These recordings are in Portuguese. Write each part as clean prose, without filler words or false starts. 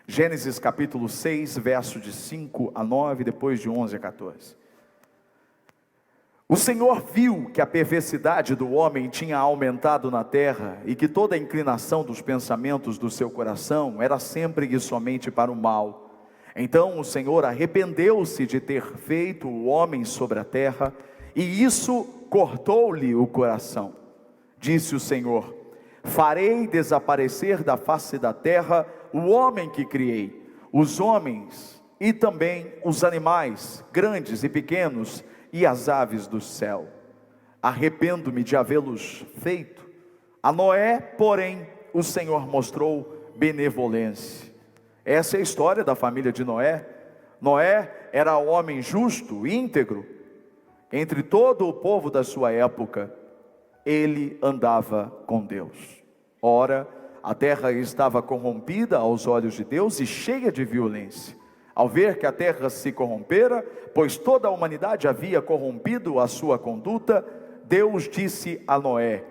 Gênesis capítulo 6, verso de 5 a 9, depois de 11 a 14. O Senhor viu que a perversidade do homem tinha aumentado na terra, e que toda a inclinação dos pensamentos do seu coração era sempre e somente para o mal. Então o Senhor arrependeu-se de ter feito o homem sobre a terra, e isso cortou-lhe o coração. Disse o Senhor: farei desaparecer da face da terra o homem que criei, os homens e também os animais, grandes e pequenos, e as aves do céu. Arrependo-me de havê-los feito. A Noé, porém, o Senhor mostrou benevolência. Essa é a história da família de Noé. Noé era homem justo, íntegro. Entre todo o povo da sua época, ele andava com Deus. Ora, a terra estava corrompida aos olhos de Deus e cheia de violência. Ao ver que a terra se corrompera, pois toda a humanidade havia corrompido a sua conduta, Deus disse a Noé: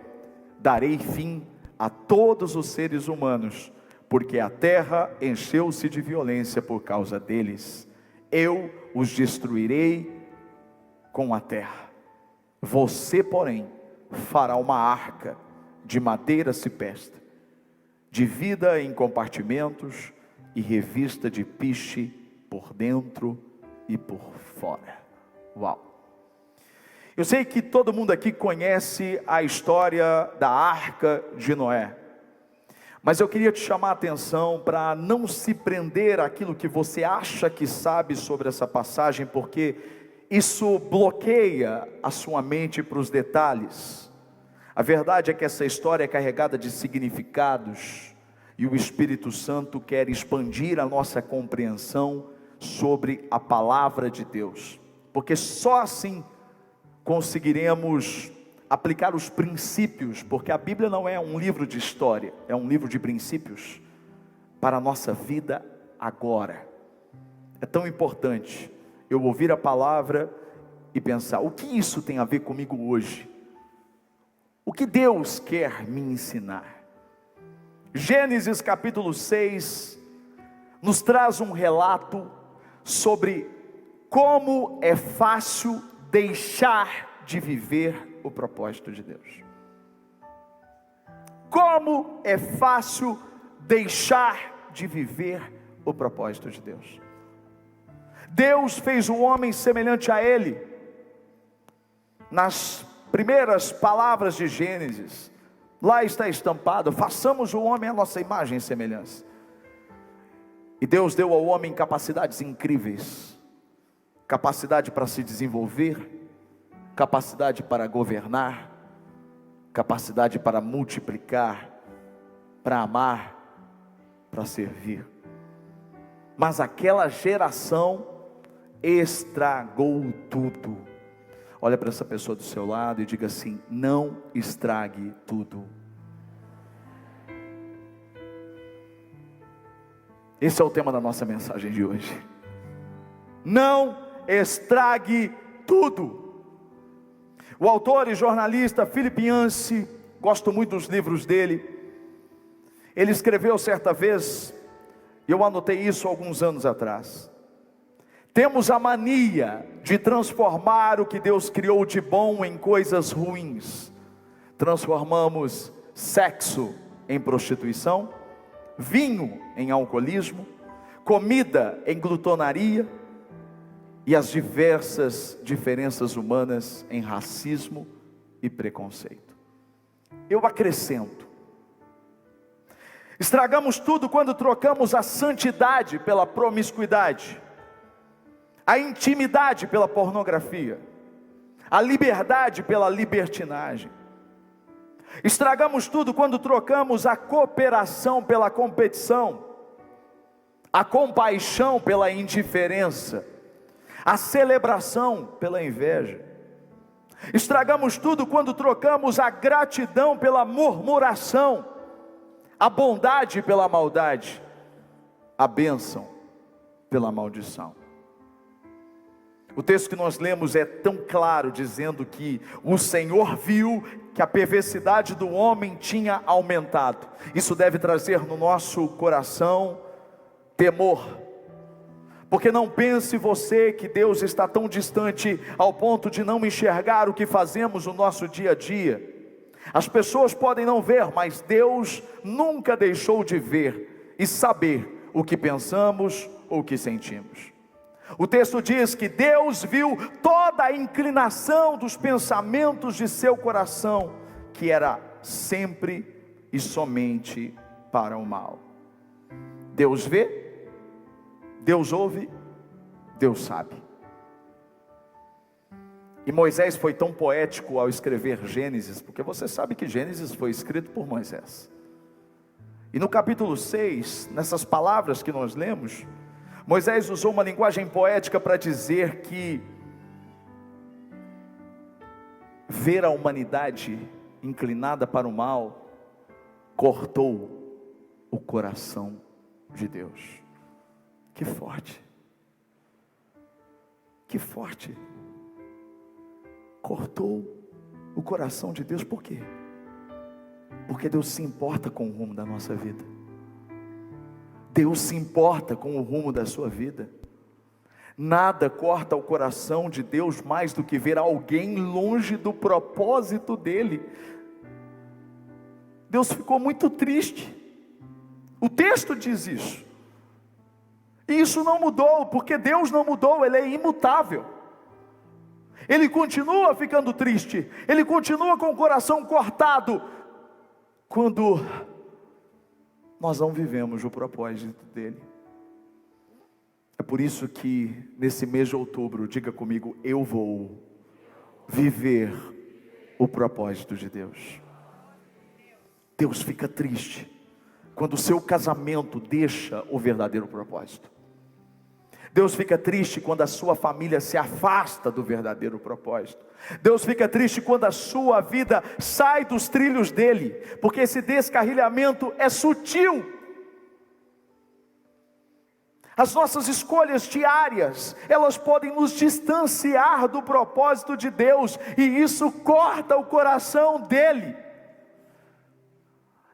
darei fim a todos os seres humanos, porque a terra encheu-se de violência por causa deles. Eu os destruirei com a terra. Você, porém, fará uma arca de madeira cipreste, divida em compartimentos e revista de piche por dentro e por fora. Uau! Eu sei que todo mundo aqui conhece a história da arca de Noé, mas eu queria te chamar a atenção para não se prender àquilo que você acha que sabe sobre essa passagem, porque isso bloqueia a sua mente para os detalhes. A verdade é que essa história é carregada de significados, e o Espírito Santo quer expandir a nossa compreensão sobre a palavra de Deus, porque só assim conseguiremos aplicar os princípios, porque a Bíblia não é um livro de história, é um livro de princípios para a nossa vida agora. É tão importante eu ouvir a palavra e pensar: o que isso tem a ver comigo hoje? O que Deus quer me ensinar? Gênesis capítulo 6 nos traz um relato sobre como é fácil deixar de viver o propósito de Deus. Como é fácil deixar de viver o propósito de Deus. Deus fez o homem semelhante a Ele. Nas primeiras palavras de Gênesis, lá está estampado: façamos o homem à nossa imagem e semelhança. E Deus deu ao homem capacidades incríveis, capacidade para se desenvolver, capacidade para governar, capacidade para multiplicar, para amar, para servir. Mas aquela geração estragou tudo. Olha para essa pessoa do seu lado e diga assim: não estrague tudo. Esse é o tema da nossa mensagem de hoje. Não estrague tudo. O autor e jornalista Philip Yancey, gosto muito dos livros dele. Ele escreveu certa vez, e eu anotei isso alguns anos atrás: temos a mania de transformar o que Deus criou de bom em coisas ruins. Transformamos sexo em prostituição, vinho em alcoolismo, comida em glutonaria, e as diversas diferenças humanas em racismo e preconceito. Eu acrescento: estragamos tudo quando trocamos a santidade pela promiscuidade, a intimidade pela pornografia, a liberdade pela libertinagem. Estragamos tudo quando trocamos a cooperação pela competição, a compaixão pela indiferença, a celebração pela inveja. Estragamos tudo quando trocamos a gratidão pela murmuração, a bondade pela maldade, a bênção pela maldição. O texto que nós lemos é tão claro, dizendo que o Senhor viu que a perversidade do homem tinha aumentado. Isso deve trazer no nosso coração temor. Porque não pense você que Deus está tão distante ao ponto de não enxergar o que fazemos no nosso dia a dia. As pessoas podem não ver, mas Deus nunca deixou de ver e saber o que pensamos ou o que sentimos. O texto diz que Deus viu toda a inclinação dos pensamentos de seu coração, que era sempre e somente para o mal. Deus vê, Deus ouve, Deus sabe. E Moisés foi tão poético ao escrever Gênesis, porque você sabe que Gênesis foi escrito por Moisés. E no capítulo 6, nessas palavras que nós lemos, Moisés usou uma linguagem poética para dizer que ver a humanidade inclinada para o mal cortou o coração de Deus. Que forte, que forte. Cortou o coração de Deus. Por quê? Porque Deus se importa com o rumo da nossa vida. Deus se importa com o rumo da sua vida. Nada corta o coração de Deus mais do que ver alguém longe do propósito dele. Deus ficou muito triste. O texto diz isso. E isso não mudou, porque Deus não mudou, Ele é imutável. Ele continua ficando triste, Ele continua com o coração cortado, quando nós não vivemos o propósito dEle. É por isso que nesse mês de outubro, diga comigo, eu vou viver o propósito de Deus. Deus fica triste quando o seu casamento deixa o verdadeiro propósito. Deus fica triste quando a sua família se afasta do verdadeiro propósito. Deus fica triste quando a sua vida sai dos trilhos dele, porque esse descarrilhamento é sutil. As nossas escolhas diárias, elas podem nos distanciar do propósito de Deus, e isso corta o coração dele.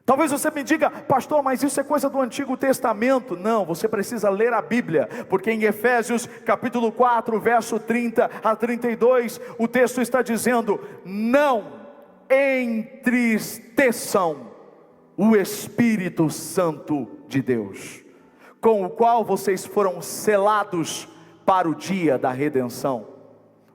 Talvez você me diga, pastor, mas isso é coisa do Antigo Testamento. Não, você precisa ler a Bíblia, porque em Efésios capítulo 4, verso 30 a 32, o texto está dizendo: não entristeçam o Espírito Santo de Deus, com o qual vocês foram selados para o dia da redenção.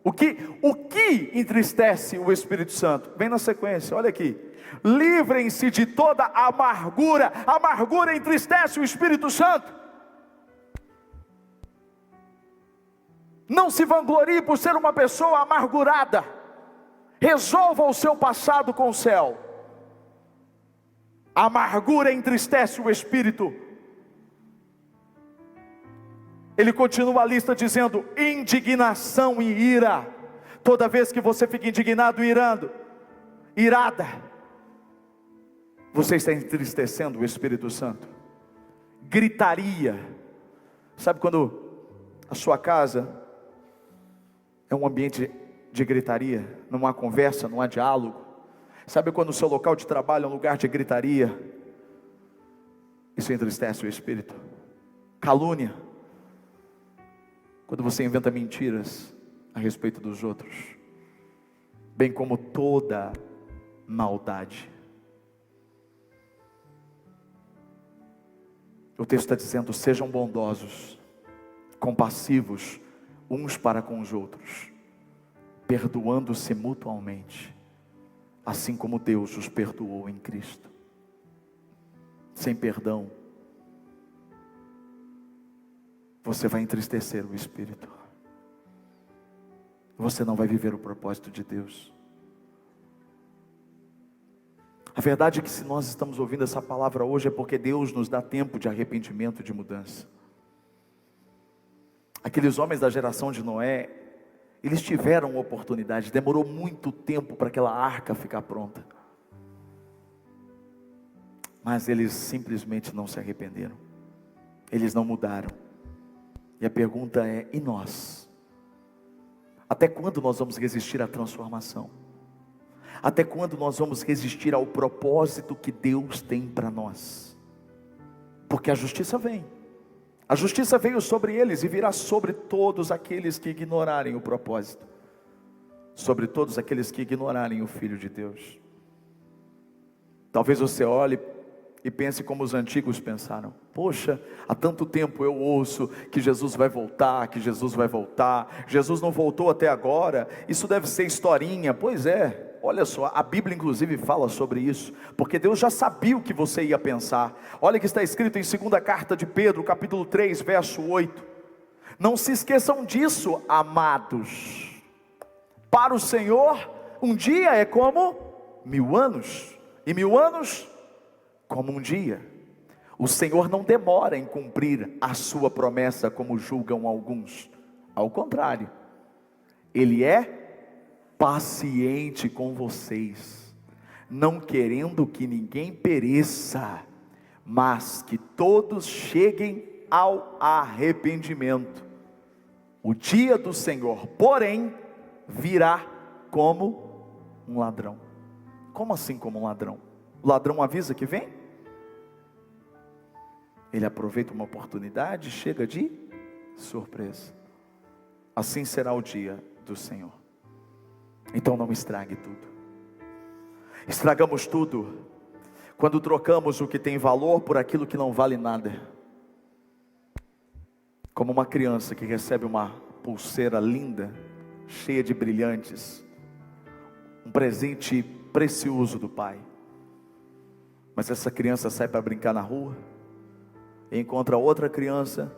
O que entristece o Espírito Santo? Vem na sequência, olha aqui. Livrem-se de toda amargura. Amargura entristece o Espírito Santo. Não se vanglorie por ser uma pessoa amargurada. Resolva o seu passado com o céu. A amargura entristece o Espírito. Ele continua a lista dizendo: indignação e ira. Toda vez que você fica indignado e irada, você está entristecendo o Espírito Santo. Gritaria. Sabe quando a sua casa é um ambiente de gritaria? Não há conversa, não há diálogo. Sabe quando o seu local de trabalho é um lugar de gritaria? Isso entristece o Espírito. Calúnia. Quando você inventa mentiras a respeito dos outros, bem como toda maldade. O texto está dizendo: sejam bondosos, compassivos uns para com os outros, perdoando-se mutualmente, assim como Deus os perdoou em Cristo. Sem perdão, você vai entristecer o Espírito. Você não vai viver o propósito de Deus. A verdade é que se nós estamos ouvindo essa palavra hoje é porque Deus nos dá tempo de arrependimento e de mudança. Aqueles homens da geração de Noé, eles tiveram oportunidade, demorou muito tempo para aquela arca ficar pronta. Mas eles simplesmente não se arrependeram. Eles não mudaram. E a pergunta é: e nós? Até quando nós vamos resistir à transformação? Até quando nós vamos resistir ao propósito que Deus tem para nós? Porque a justiça vem, A justiça veio sobre eles e virá sobre todos aqueles que ignorarem o propósito, sobre todos aqueles que ignorarem o Filho de Deus. Talvez você olhe e pense como os antigos pensaram: poxa, há tanto tempo eu ouço que Jesus vai voltar, que Jesus vai voltar, Jesus não voltou até agora, isso deve ser historinha. Pois é, olha só, a Bíblia inclusive fala sobre isso, porque Deus já sabia o que você ia pensar. Olha o que está escrito em 2ª carta de Pedro, capítulo 3, verso 8. Não se esqueçam disso, amados. Para o Senhor, um dia é como 1000 anos, e 1000 anos como um dia. O Senhor não demora em cumprir a sua promessa, como julgam alguns. Ao contrário, Ele é paciente com vocês, não querendo que ninguém pereça, mas que todos cheguem ao arrependimento. O dia do Senhor, porém, virá como um ladrão. Como assim como um ladrão? O ladrão avisa que vem? Ele aproveita uma oportunidade e chega de surpresa. Assim será o dia do Senhor. Então não estrague tudo. Estragamos tudo quando trocamos o que tem valor por aquilo que não vale nada. Como uma criança que recebe uma pulseira linda, cheia de brilhantes, um presente precioso do pai. Mas essa criança sai para brincar na rua e encontra outra criança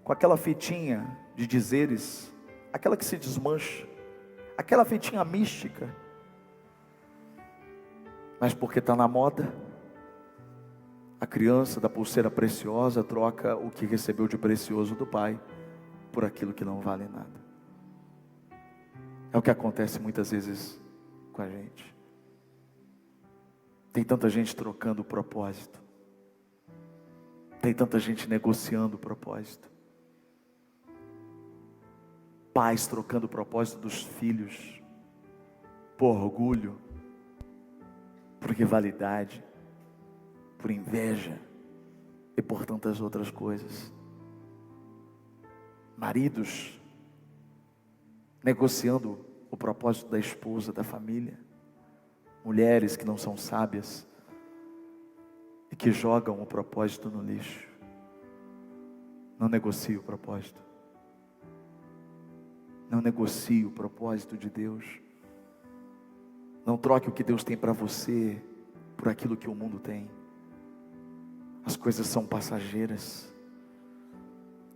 com aquela fitinha de dizeres, aquela que se desmancha, aquela fitinha mística. Mas porque está na moda, a criança da pulseira preciosa troca o que recebeu de precioso do pai por aquilo que não vale nada. É o que acontece muitas vezes com a gente. Tem tanta gente trocando o propósito. Tem tanta gente negociando o propósito. Pais trocando o propósito dos filhos por orgulho, por rivalidade, por inveja e por tantas outras coisas. Maridos negociando o propósito da esposa, da família. Mulheres que não são sábias e que jogam o propósito no lixo. Não negocie o propósito. Não negocie o propósito de Deus. Não troque o que Deus tem para você por aquilo que o mundo tem. As coisas são passageiras.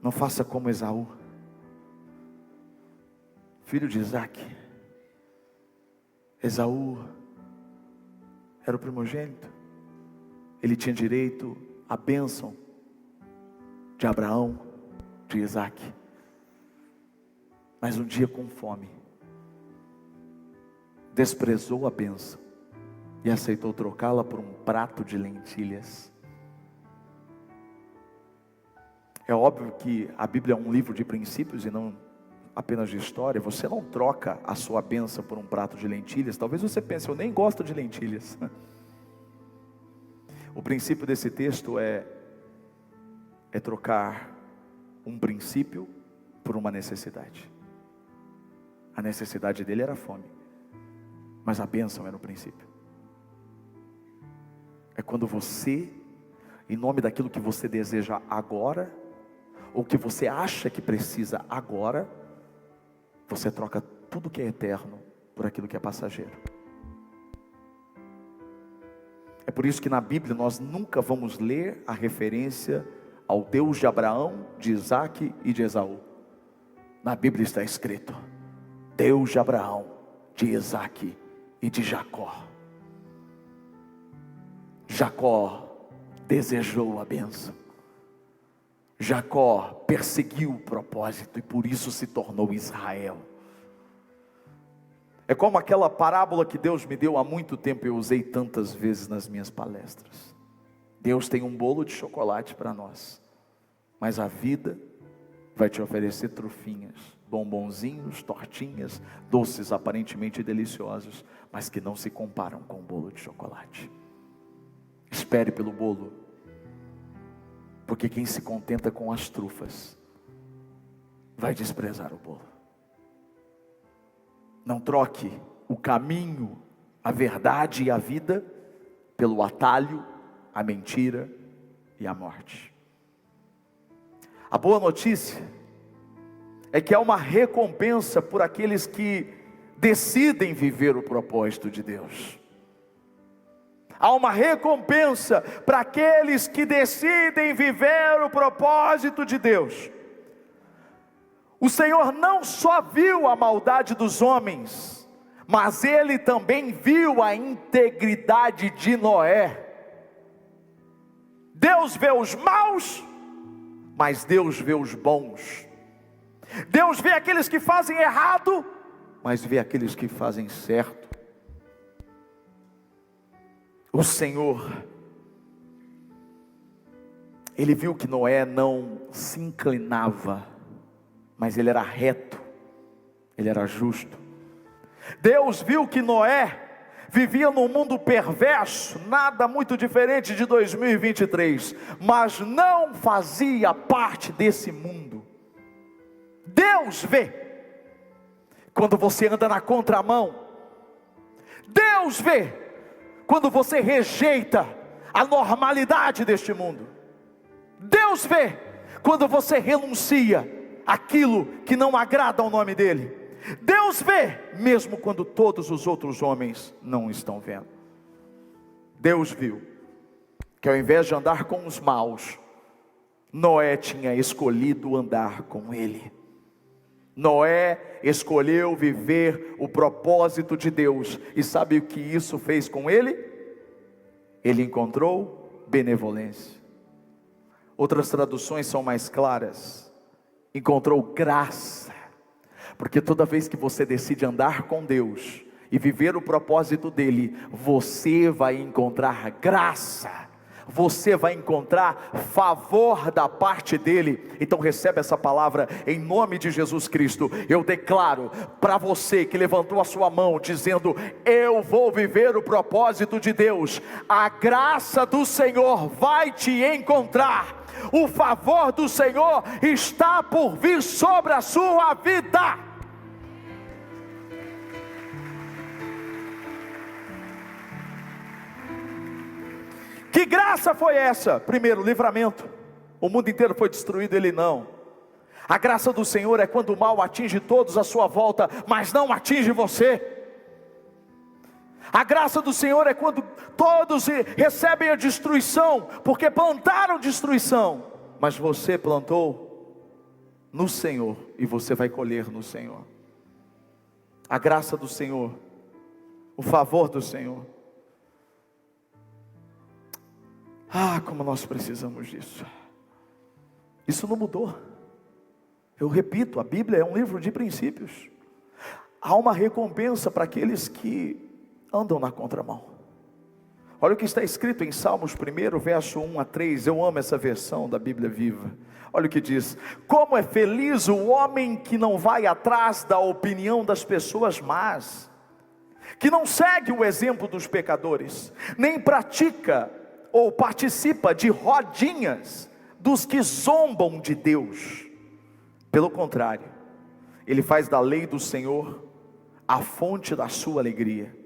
Não faça como Esaú, filho de Isaac. Esaú era o primogênito. Ele tinha direito à bênção de Abraão, de Isaac. Mas um dia, com fome, desprezou a bênção e aceitou trocá-la por um prato de lentilhas. É óbvio que a Bíblia é um livro de princípios e não apenas de história. Você não troca a sua bênção por um prato de lentilhas. Talvez você pense: eu nem gosto de lentilhas. O princípio desse texto é trocar um princípio por uma necessidade. A necessidade dele era a fome, mas a bênção era o princípio. É quando você, em nome daquilo que você deseja agora, ou que você acha que precisa agora, você troca tudo que é eterno por aquilo que é passageiro. É por isso que na Bíblia nós nunca vamos ler a referência ao Deus de Abraão, de Isaac e de Esaú. Na Bíblia está escrito: Deus de Abraão, de Isaac e de Jacó. Jacó desejou a bênção. Jacó perseguiu o propósito e por isso se tornou Israel. É como aquela parábola que Deus me deu há muito tempo e eu usei tantas vezes nas minhas palestras. Deus tem um bolo de chocolate para nós, mas a vida vai te oferecer trufinhas, bombonzinhos, tortinhas, doces aparentemente deliciosos, mas que não se comparam com o bolo de chocolate. Espere pelo bolo, Porque quem se contenta com as trufas vai desprezar o bolo. Não troque o caminho, a verdade e a vida pelo atalho, a mentira e a morte. A boa notícia é que há uma recompensa por aqueles que decidem viver o propósito de Deus. Há uma recompensa para aqueles que decidem viver o propósito de Deus. O Senhor não só viu a maldade dos homens, mas Ele também viu a integridade de Noé. Deus vê os maus, mas Deus vê os bons. Deus vê aqueles que fazem errado, mas vê aqueles que fazem certo. O Senhor, Ele viu que Noé não se inclinava, mas ele era reto, ele era justo. Deus viu que Noé vivia num mundo perverso, nada muito diferente de 2023, mas não fazia parte desse mundo. Deus vê quando você anda na contramão. Deus vê quando você rejeita a normalidade deste mundo. Deus vê quando você renuncia aquilo que não agrada ao nome dEle. Deus vê mesmo quando todos os outros homens não estão vendo. Deus viu que ao invés de andar com os maus, Noé tinha escolhido andar com Ele. Noé escolheu viver o propósito de Deus. E sabe o que isso fez com ele? Ele encontrou benevolência. Outras traduções são mais claras. Encontrou graça. Porque toda vez que você decide andar com Deus e viver o propósito dele, você vai encontrar graça. Você vai encontrar favor da parte dele. Então recebe essa palavra em nome de Jesus Cristo. Eu declaro para você que levantou a sua mão dizendo: eu vou viver o propósito de Deus. A graça do Senhor vai te encontrar. O favor do Senhor está por vir sobre a sua vida. Que graça foi essa? Primeiro, livramento. O mundo inteiro foi destruído, ele não. A graça do Senhor é quando o mal atinge todos à sua volta, mas não atinge você. A graça do Senhor é quando todos recebem a destruição, porque plantaram destruição, mas você plantou no Senhor, e você vai colher no Senhor. A graça do Senhor, o favor do Senhor. Ah, como nós precisamos disso. Isso não mudou. Eu repito, a Bíblia é um livro de princípios. Há uma recompensa para aqueles que andam na contramão. Olha o que está escrito em Salmos 1, verso 1 a 3. Eu amo essa versão da Bíblia Viva. Olha o que diz: como é feliz o homem que não vai atrás da opinião das pessoas más, que não segue o exemplo dos pecadores, nem pratica ou participa de rodinhas dos que zombam de Deus. Pelo contrário, ele faz da lei do Senhor a fonte da sua alegria.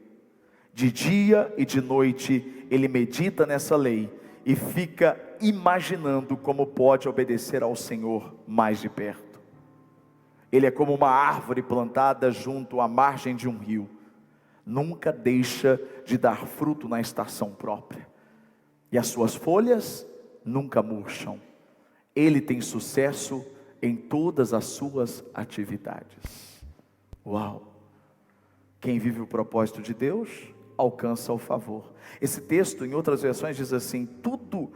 De dia e de noite ele medita nessa lei e fica imaginando como pode obedecer ao Senhor mais de perto. Ele é como uma árvore plantada junto à margem de um rio, nunca deixa de dar fruto na estação própria, e as suas folhas nunca murcham. Ele tem sucesso em todas as suas atividades. Uau! Quem vive o propósito de Deus alcança o favor. Esse texto em outras versões diz assim: tudo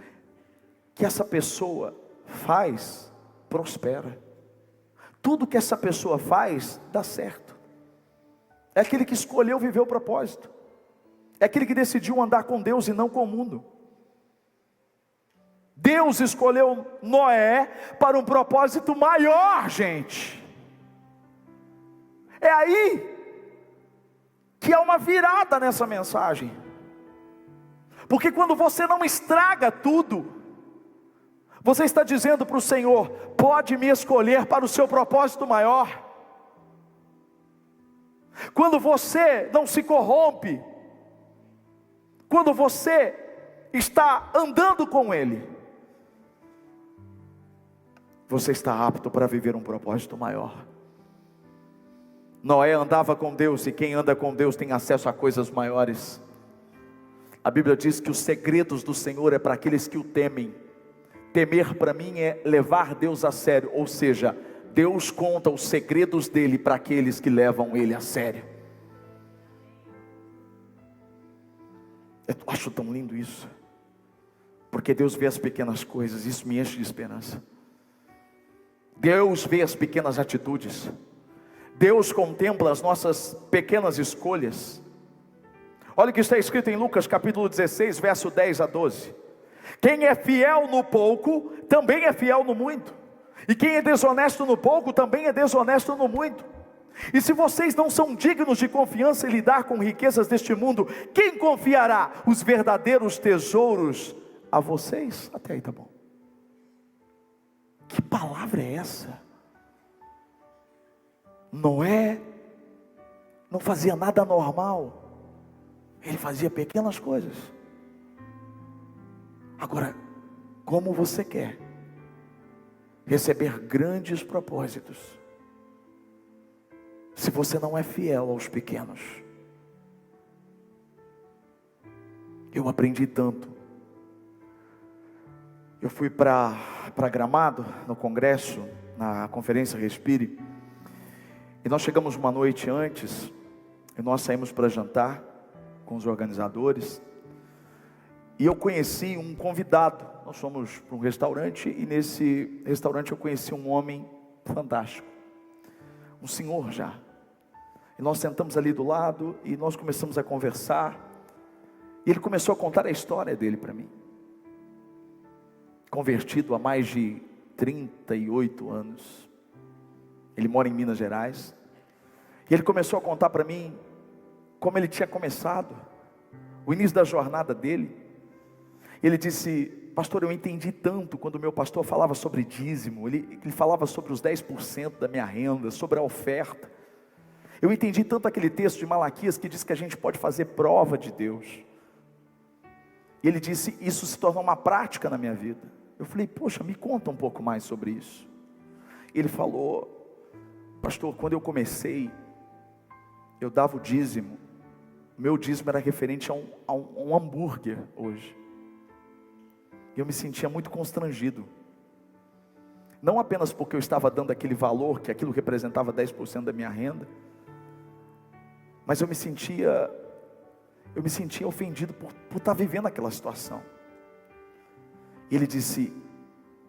que essa pessoa faz prospera. Tudo que essa pessoa faz dá certo. É aquele que escolheu viver o propósito. É aquele que decidiu andar com Deus e não com o mundo. Deus escolheu Noé para um propósito maior, gente. É aí que há uma virada nessa mensagem. Porque quando você não estraga tudo, Você está dizendo para o Senhor: pode me escolher para o seu propósito maior. Quando você não se corrompe, quando você está andando com Ele, você está apto para viver um propósito maior. Noé andava com Deus, e quem anda com Deus tem acesso a coisas maiores. A Bíblia diz que os segredos do Senhor é para aqueles que o temem. Temer para mim é levar Deus a sério, ou seja, Deus conta os segredos dele para aqueles que levam ele a sério. Eu acho tão lindo isso, porque Deus vê as pequenas coisas, isso me enche de esperança. Deus vê as pequenas atitudes, Deus contempla as nossas pequenas escolhas. Olha o que está escrito em Lucas capítulo 16, verso 10 a 12. Quem é fiel no pouco, também é fiel no muito. E quem é desonesto no pouco, também é desonesto no muito. E se vocês não são dignos de confiança em lidar com riquezas deste mundo, quem confiará os verdadeiros tesouros a vocês? Até aí tá bom. Que palavra é essa? Noé não fazia nada normal, ele fazia pequenas coisas. Agora, como você quer receber grandes propósitos, se você não é fiel aos pequenos? Eu aprendi tanto. Eu fui para Gramado, no congresso, na conferência Respire, e nós chegamos uma noite antes, e nós saímos para jantar com os organizadores, e eu conheci um convidado. Nós fomos para um restaurante, e nesse restaurante eu conheci um homem fantástico, um senhor já. E nós sentamos ali do lado, e nós começamos a conversar, e ele começou a contar a história dele para mim. Convertido há mais de 38 anos, ele mora em Minas Gerais, e ele começou a contar para mim como ele tinha começado, o início da jornada dele. Ele disse: pastor, eu entendi tanto quando o meu pastor falava sobre dízimo, ele falava sobre os 10% da minha renda, sobre a oferta. Eu entendi tanto aquele texto de Malaquias que diz que a gente pode fazer prova de Deus. E ele disse: isso se tornou uma prática na minha vida. Eu falei: poxa, me conta um pouco mais sobre isso. Ele falou: pastor, quando eu comecei, eu dava o dízimo. O meu dízimo era referente a um hambúrguer hoje. E eu me sentia muito constrangido. Não apenas porque eu estava dando aquele valor, que aquilo representava 10% da minha renda, mas eu me sentia ofendido por estar vivendo aquela situação. E ele disse: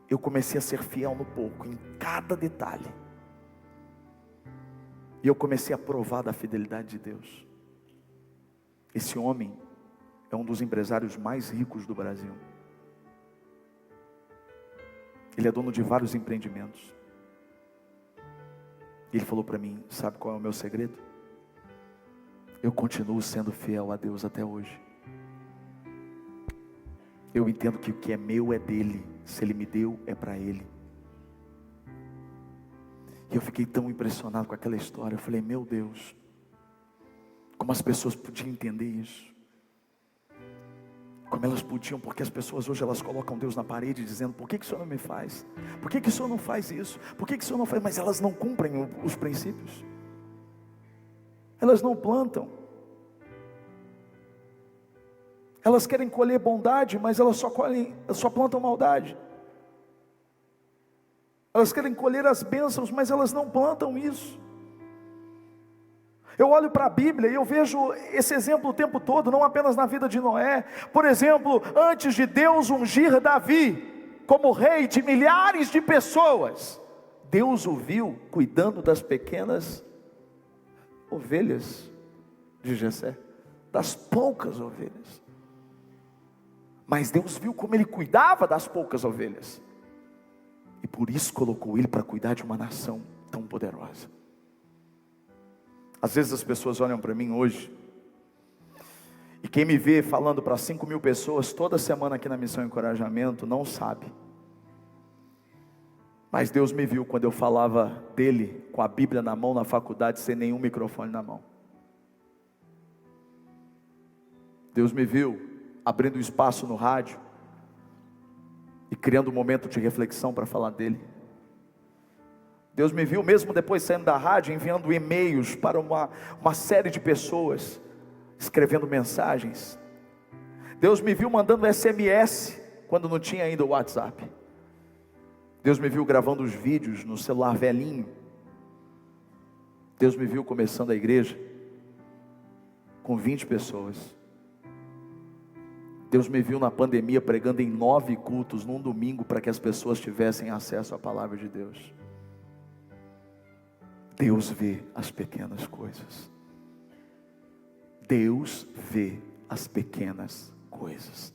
eu comecei a ser fiel no pouco, em cada detalhe. E eu comecei a provar da fidelidade de Deus. Esse homem é um dos empresários mais ricos do Brasil. Ele é dono de vários empreendimentos. E ele falou para mim: sabe qual é o meu segredo? Eu continuo sendo fiel a Deus até hoje. Eu entendo que o que é meu é dele. Se ele me deu, é para ele. E eu fiquei tão impressionado com aquela história. Eu falei: meu Deus, como as pessoas podiam entender isso? Como elas podiam, porque as pessoas hoje elas colocam Deus na parede dizendo: por que o Senhor não me faz? Por que o Senhor não faz isso? Por que o Senhor não faz? Mas elas não cumprem os princípios. Elas não plantam. Elas querem colher bondade, mas elas só plantam maldade. Elas querem colher as bênçãos, mas elas não plantam isso. Eu olho para a Bíblia e eu vejo esse exemplo o tempo todo, não apenas na vida de Noé. Por exemplo, antes de Deus ungir Davi como rei de milhares de pessoas, Deus o viu cuidando das pequenas ovelhas de Jessé, das poucas ovelhas. Mas Deus viu como ele cuidava das poucas ovelhas, e por isso colocou ele para cuidar de uma nação tão poderosa. Às vezes as pessoas olham para mim hoje, e quem me vê falando para 5.000 pessoas toda semana aqui na Missão Encorajamento, não sabe Mas Deus me viu quando eu falava dele com a Bíblia na mão na faculdade, sem nenhum microfone na mão. Deus me viu abrindo espaço no rádio e criando um momento de reflexão para falar dele. Deus me viu mesmo depois saindo da rádio, enviando e-mails para uma série de pessoas, escrevendo mensagens. Deus me viu mandando SMS quando não tinha ainda o WhatsApp. Deus me viu gravando os vídeos no celular velhinho. Deus me viu começando a igreja com 20 pessoas. Deus me viu na pandemia pregando em 9 cultos num domingo para que as pessoas tivessem acesso à palavra de Deus. Deus vê as pequenas coisas. Deus vê as pequenas coisas.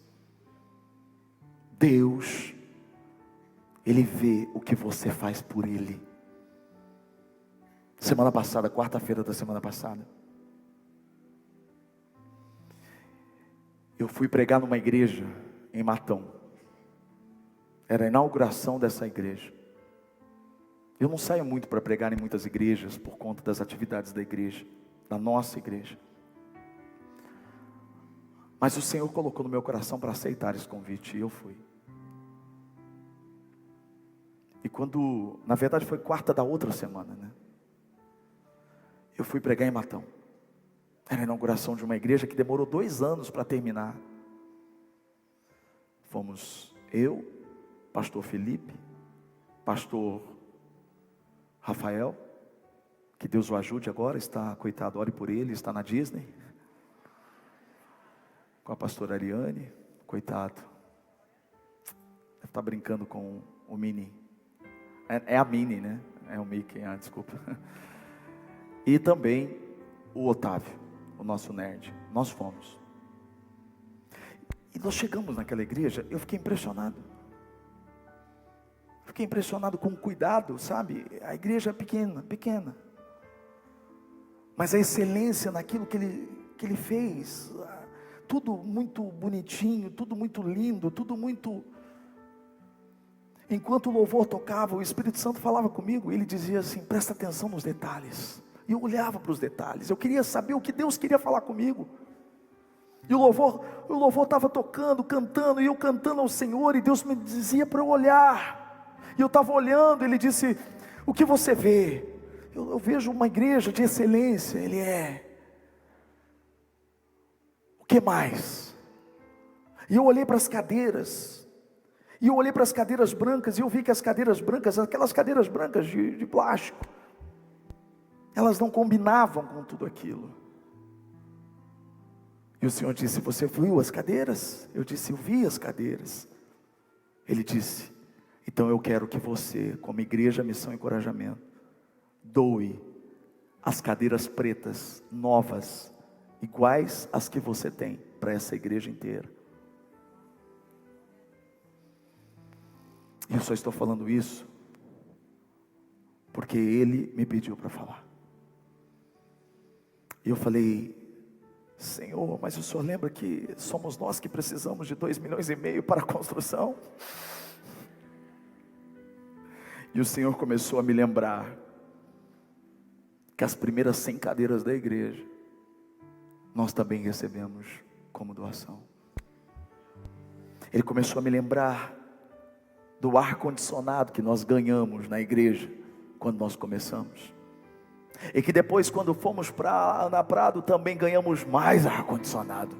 Deus, Ele vê o que você faz por Ele. Semana passada, quarta-feira da semana passada, eu fui pregar numa igreja em Matão. Era a inauguração dessa igreja. Eu não saio muito para pregar em muitas igrejas por conta das atividades da igreja, da nossa igreja. Mas o Senhor colocou no meu coração para aceitar esse convite e eu fui. E quando, na verdade foi quarta da outra semana, né? Eu fui pregar em Matão. Era a inauguração de uma igreja que demorou 2 anos para terminar. Fomos eu, pastor Felipe, pastor Rafael, que Deus o ajude agora, está, coitado, ore por ele, está na Disney. Com a pastora Ariane, coitado. Deve estar brincando com o Minnie. É a Minnie, né? É o Mickey, desculpa. E também o Otávio, o nosso nerd. Nós fomos. E nós chegamos naquela igreja, eu fiquei impressionado. Fiquei impressionado com o cuidado, sabe? A igreja é pequena, pequena. Mas a excelência naquilo que ele fez, tudo muito bonitinho, tudo muito lindo, tudo muito... Enquanto o louvor tocava, o Espírito Santo falava comigo, ele dizia assim, presta atenção nos detalhes. E eu olhava para os detalhes, eu queria saber o que Deus queria falar comigo. E o louvor estava tocando, cantando, e eu cantando ao Senhor, e Deus me dizia para eu olhar. E eu estava olhando, Ele disse, o que você vê? Eu vejo uma igreja de excelência. Ele é. O que mais? E eu olhei para as cadeiras, e eu olhei para as cadeiras brancas, e eu vi que as cadeiras brancas, aquelas cadeiras brancas de plástico, elas não combinavam com tudo aquilo. E o Senhor disse, você viu as cadeiras? Eu disse, eu vi as cadeiras. Ele disse, então eu quero que você, como igreja Missão e Encorajamento, doe as cadeiras pretas, novas, iguais às que você tem, para essa igreja inteira. E eu só estou falando isso, porque Ele me pediu para falar. E eu falei, Senhor, mas o Senhor lembra que somos nós que precisamos de 2,5 milhões para a construção? E o Senhor começou a me lembrar que as primeiras 100 cadeiras da igreja, nós também recebemos como doação. Ele começou a me lembrar do ar-condicionado que nós ganhamos na igreja, quando nós começamos. E que depois, quando fomos para Ana Prado, também ganhamos mais ar-condicionado.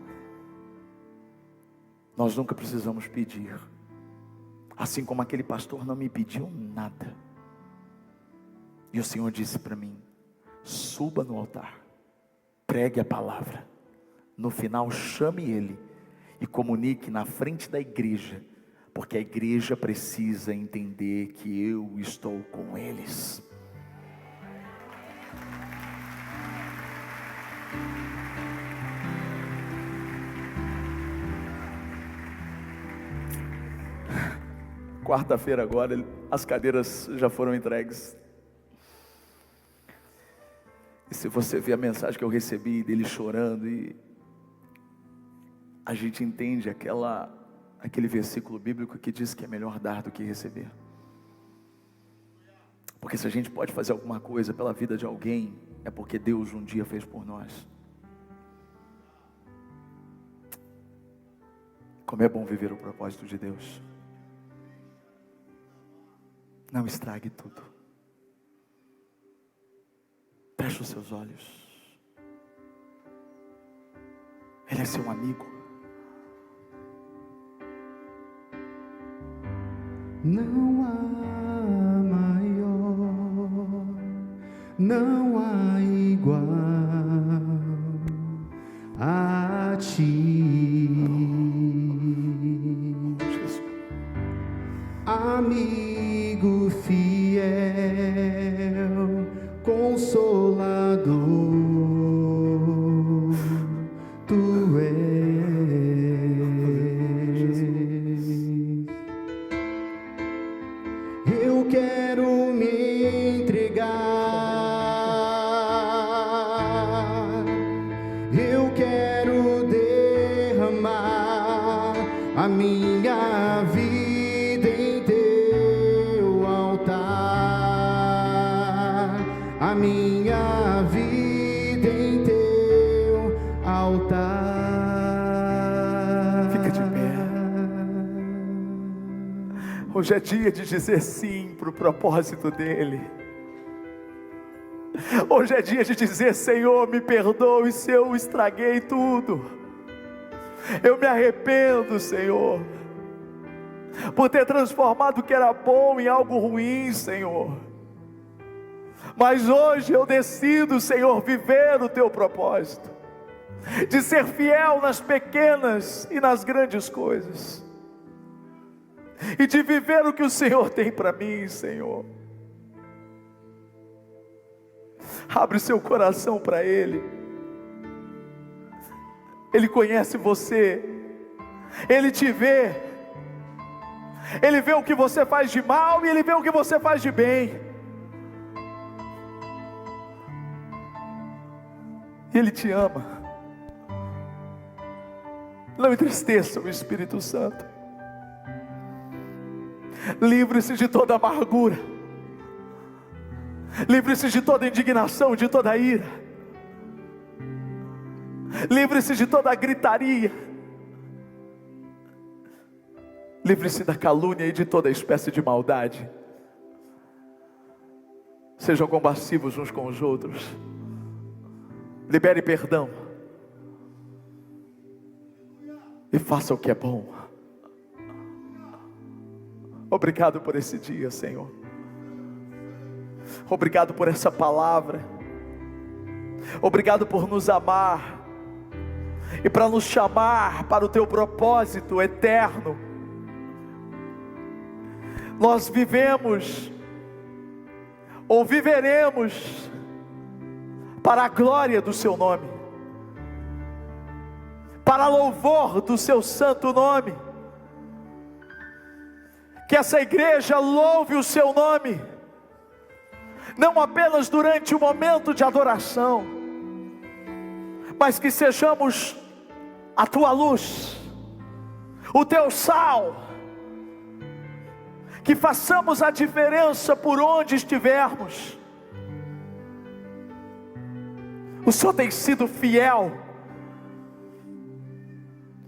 Nós nunca precisamos pedir. Assim como aquele pastor não me pediu nada. E o Senhor disse para mim, suba no altar, pregue a palavra. No final, chame ele e comunique na frente da igreja. Porque a igreja precisa entender que eu estou com eles. Quarta-feira agora, as cadeiras já foram entregues. E se você ver a mensagem que eu recebi dele chorando, e a gente entende aquele versículo bíblico que diz que é melhor dar do que receber. Porque se a gente pode fazer alguma coisa pela vida de alguém, é porque Deus um dia fez por nós. Como é bom viver o propósito de Deus. Não estrague tudo. Feche os seus olhos. Ele é seu amigo. Não há maior, não há igual a ti, Jesus. amigo fiel, consolador, tu és. Eu quero me entregar, eu quero derramar a minha vida em teu altar, a minha vida em teu altar. Fica de pé. Hoje é dia de dizer sim para o propósito dEle. Hoje é dia de dizer: Senhor, me perdoe se eu estraguei tudo. Eu me arrependo, Senhor, por ter transformado o que era bom em algo ruim, Senhor. Mas hoje eu decido, Senhor, viver o teu propósito, de ser fiel nas pequenas e nas grandes coisas, e de viver o que o Senhor tem para mim, Senhor. Abre seu coração para Ele. Ele conhece você, Ele te vê, Ele vê o que você faz de mal e Ele vê o que você faz de bem. E Ele te ama. Não entristeça o Espírito Santo. Livre-se de toda amargura, livre-se de toda indignação, de toda ira, livre-se de toda gritaria, livre-se da calúnia e de toda espécie de maldade. Sejam compassivos uns com os outros, libere perdão e faça o que é bom. Obrigado por esse dia, Senhor. Obrigado por essa palavra. Obrigado por nos amar e para nos chamar para o teu propósito eterno. Nós vivemos ou viveremos para a glória do seu nome, para louvor do seu santo nome. Que essa igreja louve o seu nome, não apenas durante o momento de adoração, mas que sejamos a tua luz, o teu sal, que façamos a diferença por onde estivermos. O Senhor tem sido fiel,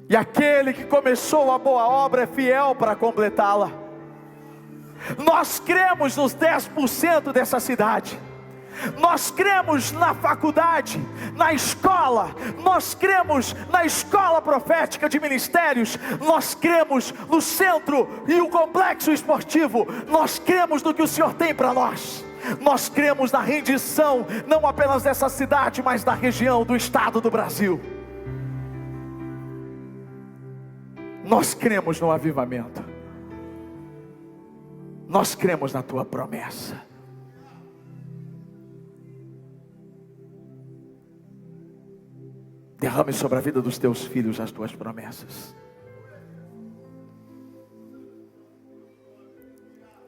e aquele que começou a boa obra é fiel para completá-la. Nós cremos nos 10% dessa cidade. Nós cremos na faculdade, na escola. Nós cremos na escola profética de ministérios. Nós cremos no centro e o complexo esportivo. Nós cremos no que o Senhor tem para nós. Nós cremos na rendição, não apenas dessa cidade, mas da região, do estado do Brasil. Nós cremos no avivamento. Nós cremos na tua promessa. Derrame sobre a vida dos teus filhos as tuas promessas.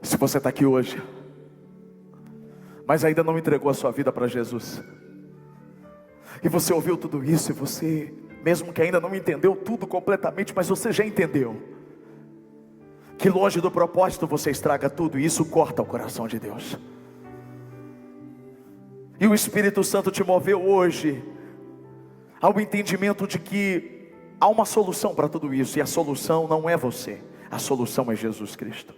Se você está aqui hoje, mas ainda não entregou a sua vida para Jesus, e você ouviu tudo isso, e você, mesmo que ainda não entendeu tudo completamente, mas você já entendeu que longe do propósito você estraga tudo, e isso corta o coração de Deus. E o Espírito Santo te moveu hoje ao entendimento de que há uma solução para tudo isso. E a solução não é você, a solução é Jesus Cristo.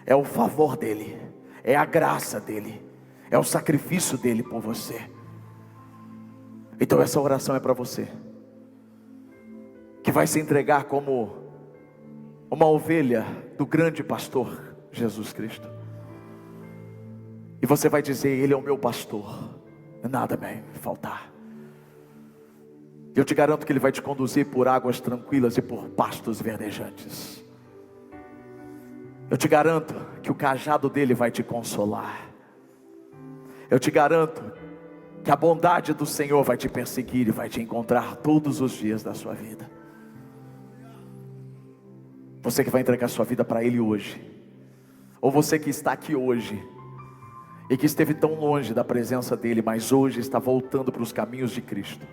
É o favor dele, é a graça dele, é o sacrifício dele por você. Então essa oração é para você, que vai se entregar como uma ovelha do grande pastor Jesus Cristo. E você vai dizer: Ele é o meu pastor, nada vai faltar. Eu te garanto que Ele vai te conduzir por águas tranquilas e por pastos verdejantes. Eu te garanto que o cajado dele vai te consolar. Eu te garanto que a bondade do Senhor vai te perseguir e vai te encontrar todos os dias da sua vida. Você que vai entregar sua vida para Ele hoje, ou você que está aqui hoje e que esteve tão longe da presença dEle, mas hoje está voltando para os caminhos de Cristo.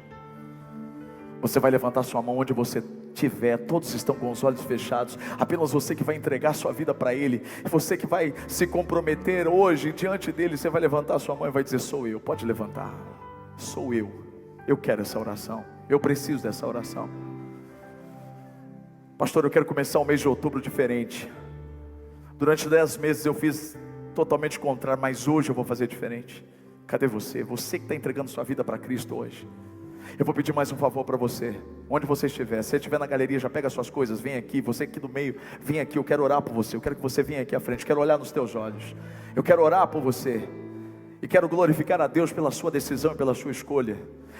Você vai levantar sua mão onde você estiver. Todos estão com os olhos fechados. Apenas você que vai entregar sua vida para Ele. Você que vai se comprometer hoje diante dEle. Você vai levantar sua mão e vai dizer: sou eu. Pode levantar. Sou eu. Eu quero essa oração. Eu preciso dessa oração. Pastor, eu quero começar o mês de outubro diferente. Durante 10 meses eu fiz totalmente contrário, mas hoje eu vou fazer diferente. Cadê você? Você que está entregando sua vida para Cristo hoje. Eu vou pedir mais um favor para você. Onde você estiver, se você estiver na galeria, já pega suas coisas, vem aqui. Você aqui do meio, vem aqui. Eu quero orar por você. Eu quero que você venha aqui à frente. Eu quero olhar nos teus olhos. Eu quero orar por você. E quero glorificar a Deus pela sua decisão e pela sua escolha.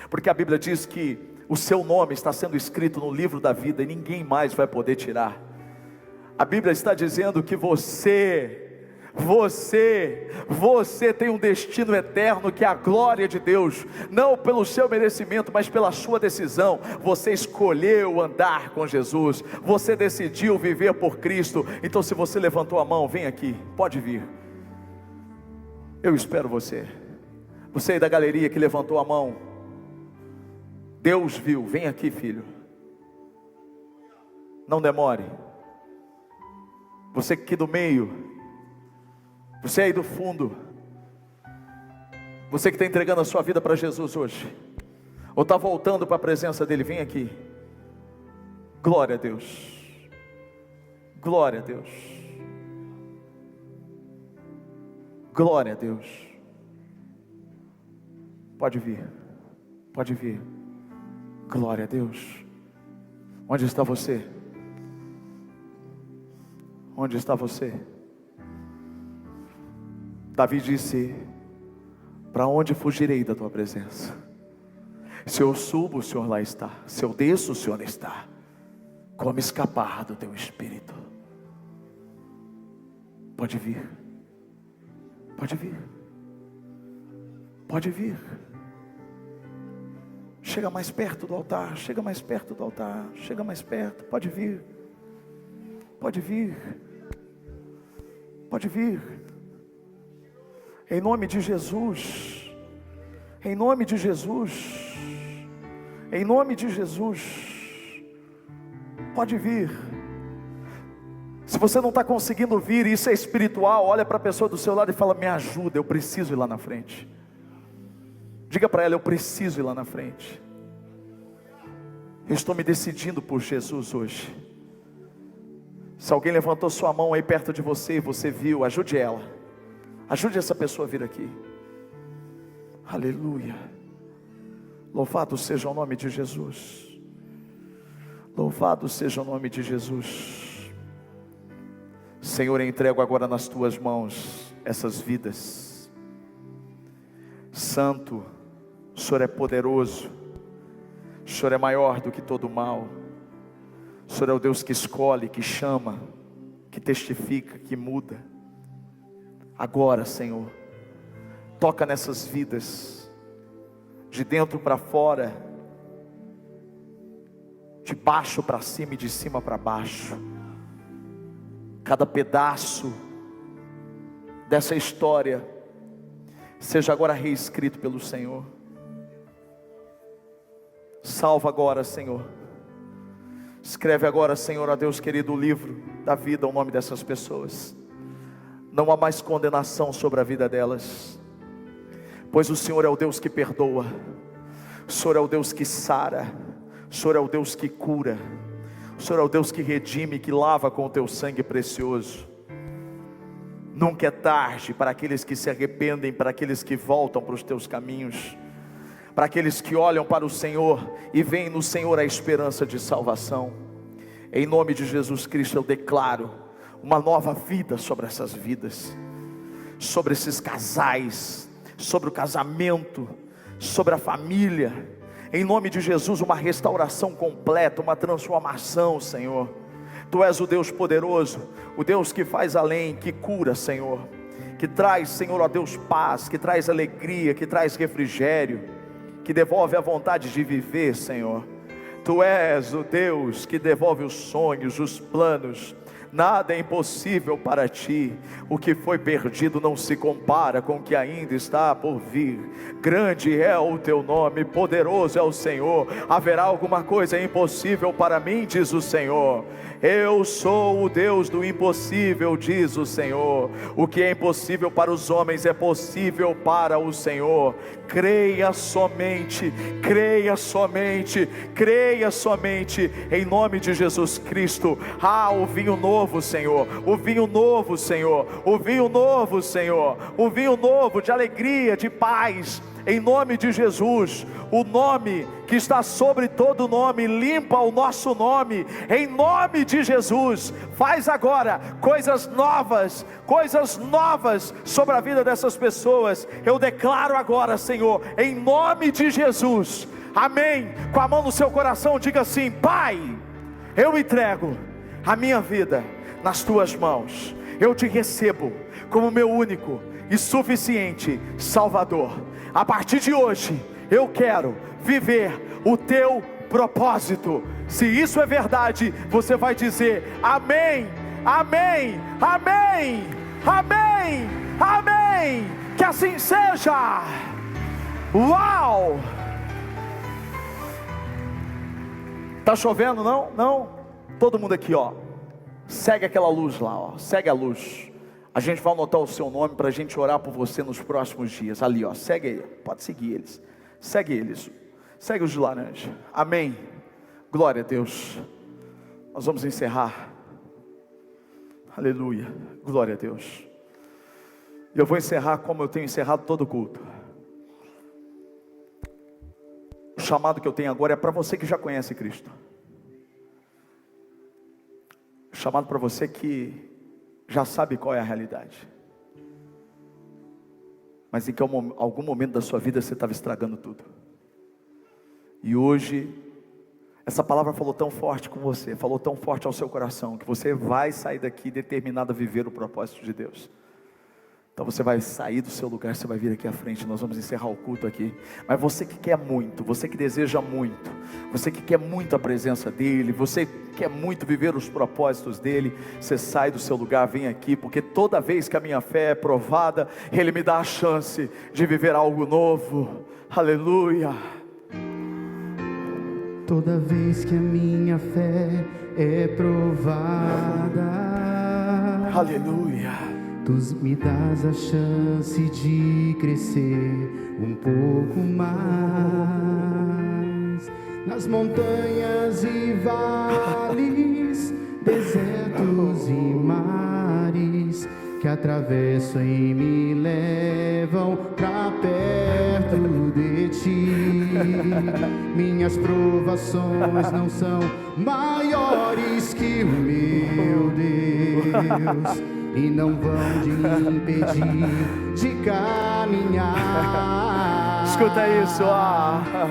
Porque a Bíblia diz que o seu nome está sendo escrito no livro da vida e ninguém mais vai poder tirar. A Bíblia está dizendo que você tem um destino eterno, que é a glória de Deus. Não pelo seu merecimento, mas pela sua decisão. Você escolheu andar com Jesus. Você decidiu viver por Cristo. Então, se você levantou a mão, vem aqui, pode vir. Eu espero você. Você aí da galeria que levantou a mão, Deus viu. Vem aqui, filho. Não demore. Você aqui do meio, você aí do fundo, você que está entregando a sua vida para Jesus hoje, ou está voltando para a presença dEle, vem aqui. Glória a Deus. Glória a Deus. Glória a Deus. Pode vir. Pode vir. Glória a Deus. Onde está você? Onde está você? Davi disse: para onde fugirei da tua presença? Se eu subo, o Senhor lá está. Se eu desço, o Senhor está. Como escapar do teu espírito? Pode vir. Pode vir. Pode vir. Chega mais perto do altar. Chega mais perto do altar. Chega mais perto. Pode vir. Pode vir. Pode vir. Em nome de Jesus. Em nome de Jesus. Em nome de Jesus. Pode vir. Se você não está conseguindo vir, isso é espiritual, olha para a pessoa do seu lado e fala: me ajuda, eu preciso ir lá na frente. Diga para ela: eu preciso ir lá na frente. Eu estou me decidindo por Jesus hoje. Se alguém levantou sua mão aí perto de você e você viu, ajude ela. Ajude essa pessoa a vir aqui. Aleluia. Louvado seja o nome de Jesus. Louvado seja o nome de Jesus. Senhor, eu entrego agora nas tuas mãos essas vidas. Santo, o Senhor é poderoso. O Senhor é maior do que todo mal. O Senhor é o Deus que escolhe, que chama, que testifica, que muda. Agora, Senhor, toca nessas vidas, de dentro para fora, de baixo para cima e de cima para baixo. Cada pedaço dessa história seja agora reescrito pelo Senhor. Salva agora, Senhor. Escreve agora, Senhor, ó Deus querido, o livro da vida, o nome dessas pessoas. Não há mais condenação sobre a vida delas. pois o Senhor é o Deus que perdoa, o Senhor é o Deus que sara, o Senhor é o Deus que cura, o Senhor é o Deus que redime, que lava com o teu sangue precioso. Nunca é tarde para aqueles que se arrependem, para aqueles que voltam para os teus caminhos, para aqueles que olham para o Senhor e veem no Senhor a esperança de salvação. Em nome de Jesus Cristo eu declaro uma nova vida sobre essas vidas, sobre esses casais, sobre o casamento, sobre a família. Em nome de Jesus, uma restauração completa, uma transformação, Senhor. Tu és o Deus poderoso, o Deus que faz além, que cura, Senhor, que traz, Senhor, ó Deus, paz, que traz alegria, que traz refrigério, que devolve a vontade de viver, Senhor. Tu és o Deus que devolve os sonhos, os planos. Nada é impossível para ti. O que foi perdido não se compara com o que ainda está por vir. Grande é o teu nome, poderoso é o Senhor. Haverá alguma coisa impossível para mim, diz o Senhor. Eu sou o Deus do impossível, diz o Senhor. O que é impossível para os homens é possível para o Senhor. Creia somente, creia somente, creia somente, em nome de Jesus Cristo. O vinho novo, Senhor, o vinho novo, Senhor, o vinho novo, Senhor, o vinho novo de alegria, de paz, em nome de Jesus. O nome que está sobre todo nome, limpa o nosso nome, em nome de Jesus. Faz agora coisas novas sobre a vida dessas pessoas. Eu declaro agora, Senhor, em nome de Jesus, amém. Com a mão no seu coração, diga assim: Pai, eu entrego a minha vida nas tuas mãos. Eu te recebo como meu único e suficiente Salvador. A partir de hoje eu quero viver o teu propósito. Se isso é verdade, você vai dizer amém, amém, amém, amém, amém. Que assim seja. Uau! Tá chovendo? Não? Não? Todo mundo aqui, ó, segue aquela luz lá, ó, segue a luz. A gente vai anotar o seu nome para a gente orar por você nos próximos dias. Ali, ó, segue aí, pode seguir eles. Segue eles, segue os de laranja. Amém. Glória a Deus. Nós vamos encerrar. Aleluia. Glória a Deus. E eu vou encerrar como eu tenho encerrado todo o culto. O chamado que eu tenho agora é para você que já conhece Cristo. O chamado para você que já sabe qual é a realidade, mas em que algum momento da sua vida você estava estragando tudo. E hoje essa palavra falou tão forte com você, falou tão forte ao seu coração, que você vai sair daqui determinado a viver o propósito de Deus. Então você vai sair do seu lugar, você vai vir aqui à frente, nós vamos encerrar o culto aqui. Mas você que quer muito, você que deseja muito, você que quer muito a presença dEle, você quer muito viver os propósitos dEle, você sai do seu lugar, vem aqui, porque toda vez que a minha fé é provada, Ele me dá a chance de viver algo novo. Aleluia. Toda vez que a minha fé é provada, aleluia, Tu me das a chance de crescer um pouco mais. Nas montanhas e vales, desertos e mares, que atravesso e me levam pra perto de Ti. Minhas provações não são maiores que o meu Deus, e não vão te impedir de caminhar. Escuta isso,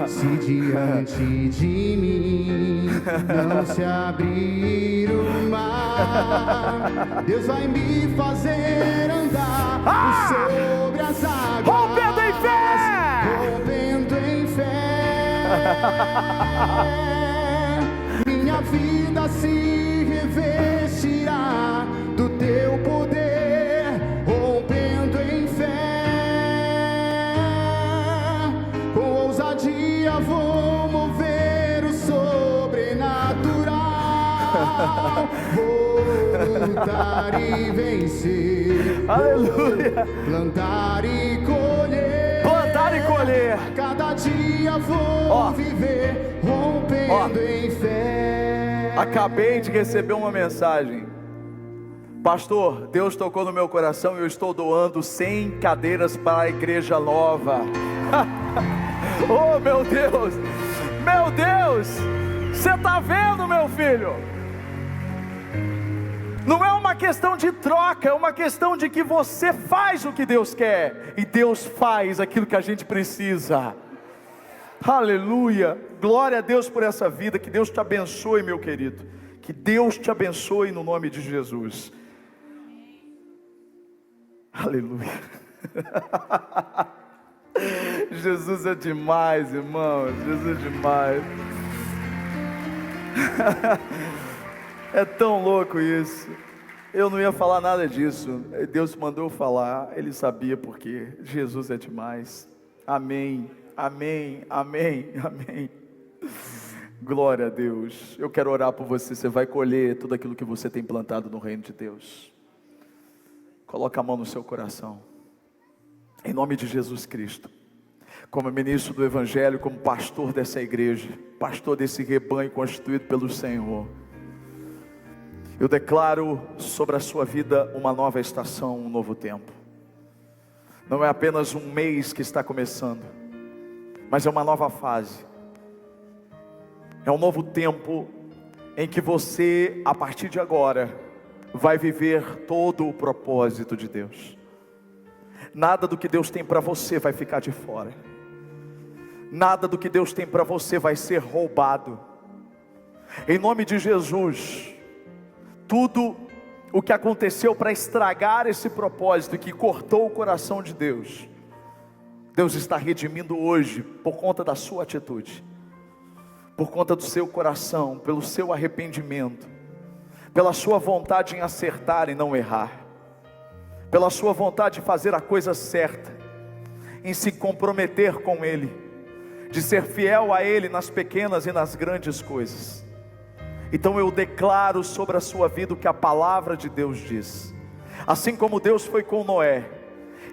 Se diante de mim não se abrir o mar, Deus vai me fazer andar sobre as águas, rompendo em fé, rompendo em fé. Minha vida se revestirá do Teu poder, rompendo em fé. Com ousadia vou mover o sobrenatural. Vou lutar e vencer. Aleluia. Plantar e colher. escolher. Cada dia vou viver rompendo em fé. Acabei de receber uma mensagem. Pastor, Deus tocou no meu coração e eu estou doando 100 cadeiras para a igreja nova. Oh, meu Deus! Meu Deus! Você está vendo, meu filho? Não é uma questão de troca, é uma questão de que você faz o que Deus quer, e Deus faz aquilo que a gente precisa. Aleluia, glória a Deus por essa vida. Que Deus te abençoe, meu querido. Que Deus te abençoe no nome de Jesus. Aleluia. Jesus é demais, irmãos. Jesus é demais. É tão louco isso. Eu não ia falar nada disso. Deus mandou falar. Ele sabia por quê. Jesus é demais. Amém. Amém. Amém. Amém. Glória a Deus. Eu quero orar por você. Você vai colher tudo aquilo que você tem plantado no reino de Deus. Coloca a mão no seu coração. Em nome de Jesus Cristo. Como ministro do Evangelho, como pastor dessa igreja, pastor desse rebanho constituído pelo Senhor, eu declaro sobre a sua vida uma nova estação, um novo tempo. Não é apenas um mês que está começando, mas é uma nova fase. É um novo tempo em que você, a partir de agora, vai viver todo o propósito de Deus. Nada do que Deus tem para você vai ficar de fora. Nada do que Deus tem para você vai ser roubado. Em nome de Jesus, tudo o que aconteceu para estragar esse propósito, que cortou o coração de Deus, Deus está redimindo hoje, por conta da sua atitude, por conta do seu coração, pelo seu arrependimento, pela sua vontade em acertar e não errar, pela sua vontade de fazer a coisa certa, em se comprometer com Ele, de ser fiel a Ele nas pequenas e nas grandes coisas. Então eu declaro sobre a sua vida o que a palavra de Deus diz. Assim como Deus foi com Noé,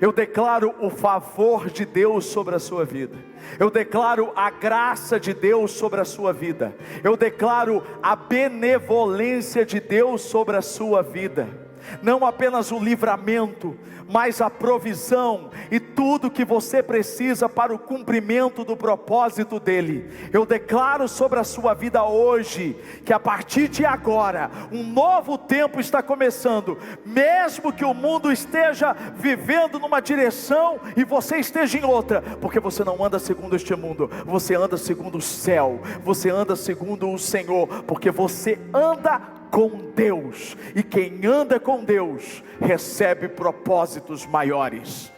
eu declaro o favor de Deus sobre a sua vida. Eu declaro a graça de Deus sobre a sua vida. Eu declaro a benevolência de Deus sobre a sua vida. Não apenas o livramento, mas a provisão e tudo que você precisa para o cumprimento do propósito dEle. Eu declaro sobre a sua vida hoje, que a partir de agora, um novo tempo está começando. Mesmo que o mundo esteja vivendo numa direção e você esteja em outra, porque você não anda segundo este mundo, você anda segundo o céu, você anda segundo o Senhor, porque você anda com Deus, e quem anda com Deus, recebe propósitos maiores.